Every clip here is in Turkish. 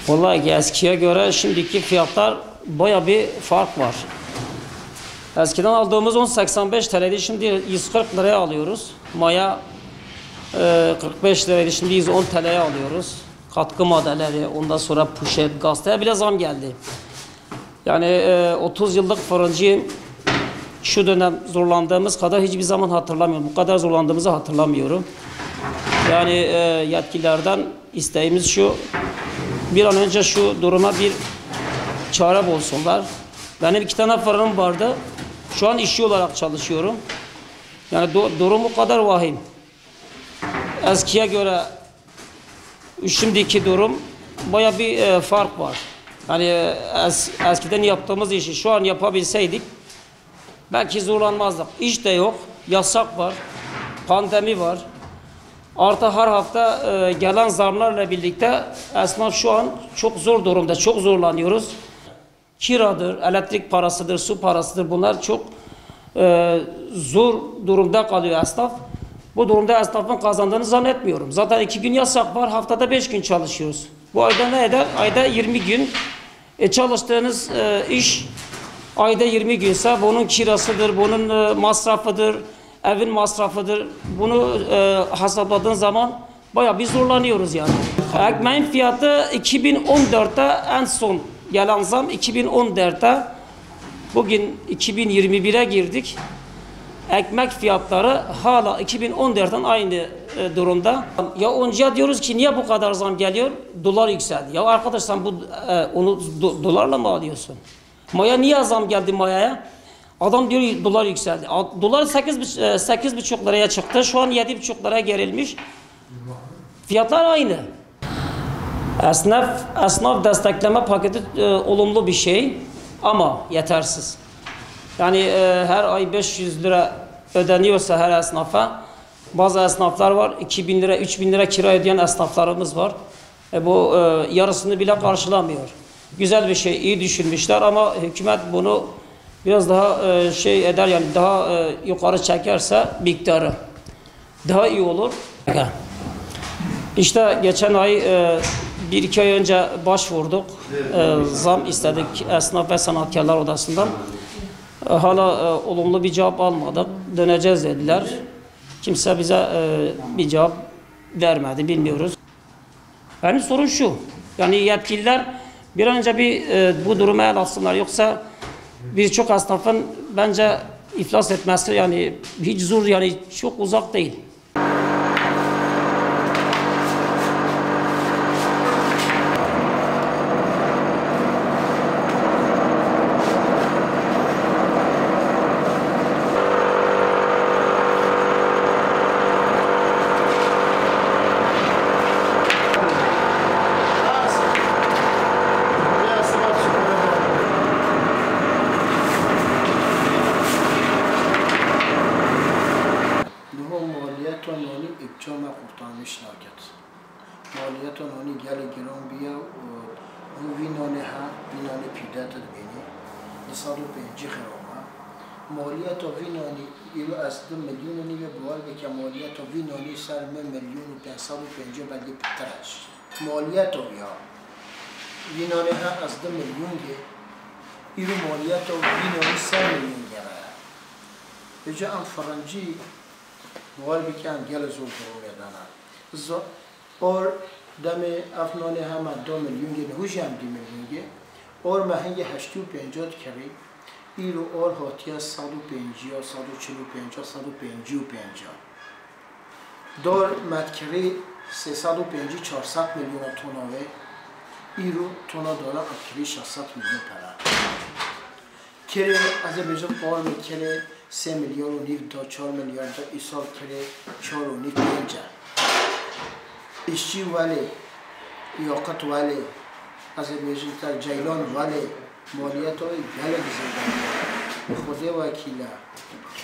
Vallahi eskiye göre şimdiki fiyatlar baya bir fark var. Eskiden aldığımız 10.85 TL'ydi, şimdi 140 liraya alıyoruz. Maya 45 liraydı, şimdi 110 TL'ye alıyoruz. Katkı maddeleri, ondan sonra poşet, gazeteye bile zam geldi. Yani 30 yıllık fırıncıyım. Şu dönem zorlandığımız kadar hiçbir zaman hatırlamıyorum. Bu kadar zorlandığımızı hatırlamıyorum. Yani yetkililerden isteğimiz şu, bir an önce şu duruma bir çare bulsunlar. Benim 2 tane fırınım vardı. Şu an işçi olarak çalışıyorum. Yani durum o kadar vahim. Eskiye göre şimdiki durum baya bir fark var. Yani eskiden yaptığımız işi şu an yapabilseydik belki zorlanmazdık. İş de yok, yasak var, pandemi var. Artı her hafta gelen zamlarla birlikte esnaf şu an çok zor durumda, çok zorlanıyoruz. Kiradır, elektrik parasıdır, su parasıdır, bunlar çok zor durumda kalıyor esnaf. Bu durumda esnafın kazandığını zannetmiyorum. Zaten 2 gün yasak var, haftada 5 gün çalışıyoruz. Bu ayda ne eder? Ayda 20 gün. Çalıştığınız iş ayda 20 günse bunun kirasıdır, bunun masrafıdır, evin masrafıdır. Bunu hesapladığın zaman bayağı bir zorlanıyoruz yani. Ekmeğin fiyatı 2014'te en son gelen zam 2014'te. Bugün 2021'e girdik. Ekmek fiyatları hala 2014'ten aynı durumda. Ya onca diyoruz ki niye bu kadar zam geliyor? Dolar yükseldi. Ya arkadaş sen onu dolarla mı alıyorsun? Maya niye zam geldi mayaya? Adam diyor dolar yükseldi. Dolar 8,5 liraya çıktı. Şu an 7,5 liraya gerilmiş. Fiyatlar aynı. Esnaf destekleme paketi olumlu bir şey ama yetersiz. Yani her ay 500 lira ödeniyorsa her esnafa, bazı esnaflar var 2.000 lira, 3.000 lira kira ödeyen esnaflarımız var. Bu yarısını bile karşılamıyor. Güzel bir şey, iyi düşünmüşler ama hükümet bunu biraz daha şey eder, yani daha yukarı çekerse miktarı daha iyi olur. İşte geçen ay 1-2 ay önce başvurduk, zam istedik esnaf ve sanatkarlar odasından. Hala olumlu bir cevap almadık, döneceğiz dediler. Kimse bize bir cevap vermedi, bilmiyoruz. Benim sorun şu, yani yetkililer bir an önce bu duruma el atsınlar, yoksa birçok esnafın bence iflas etmesi yani hiç zor, yani çok uzak değil. مالیت ابجام قرطانش ناکد مالیت آنی گل گران بیا و وینانه ها وینانه پیدات بینی لسال پنجی خرابه مالیت وینانی ایلو از 2 میلیون نیو بوال که مالیت وینانی سر 1,550,000 بدی پترش مالیت بیا وینانه ها از 2 میلیون گه ایلو مالیت وینانی سر 1 میلیون گره بجا ام فرنجی بوال بکن گل زور برو بدنه اور دم افنانه هم 2 میلیون گه نهوشی هم 2 میلیون گه اور مهنگ 850 کری ایرو اور هاتیه 150 145 155 دار مدکری 350 400 میلیون توناوه ایرو تونا داره اکری 600 میلیون پره کری از بیجا قار میکری 3 میلیون و نیو تا 4 میلیون تا ایسال کری 4 و نیو پینجا ایشی ولی یاقت ولی از بیجا تا جیلان ولی مالیت های گله بزیدن خدا وکیله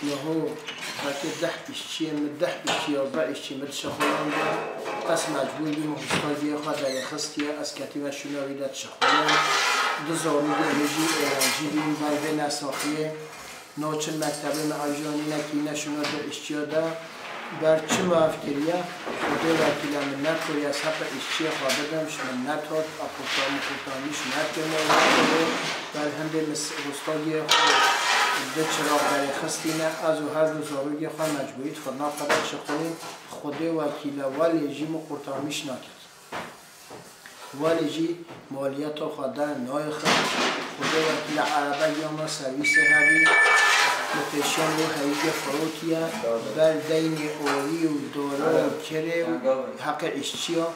نهو هاتی 10 ایشی 11 ایشی مد شخوان ده از مجبور بیم حسکال بیا خواه در خستیه از کتیمه شنوی داد شخوان دو زانی ده جیبین بلوه نساخیه نوچن مکتبه معجانی نکی نشونه ده ایشی ده بر چه مفکریه خدا وکیل منت کوری از حق اشچی خوابدمش منت هات اپوتام کوتامیش نکنه بر هنده رستای ده چراغ برای خستینه از و هر روز آروگی خواه مجبورید خودنا قدر شخصی خدا وکیل ولی جی مقرطامیش نکد ولی جی مالیت و خدا نای خود خدا وکیل عربه یا ما سرویس همی متشان رو هیگه فروتیه بر دین اوری و دوره و کره و حق اشچی ها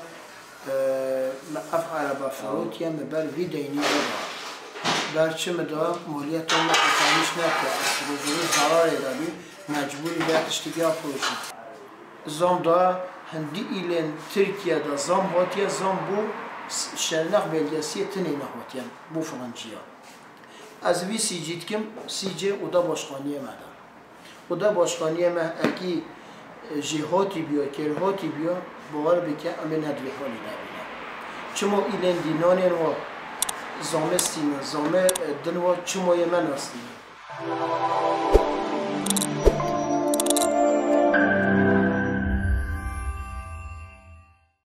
اف عربه فروتیه مبر وی دینی بر چه مدار مالیت هم مقرطامیش نکد از روزوری ضرار داری مجبوری باید اشتگی ها فروشید زام دا هندی ایلن ترکیه دا زام هاتیه زام بو شرنخ بلگسی تنی نهاتیه بو فرانچیه از وی سیجید کم سیجه او دا باشقانیه مدن او دا باشقانیه مه اکی جهاتی بیا کرهاتی بیا باور بکه امه ندوی حالی نبینه چما ایلن دینانه رو زامه سینه زامه دنوا چما یه من هستیم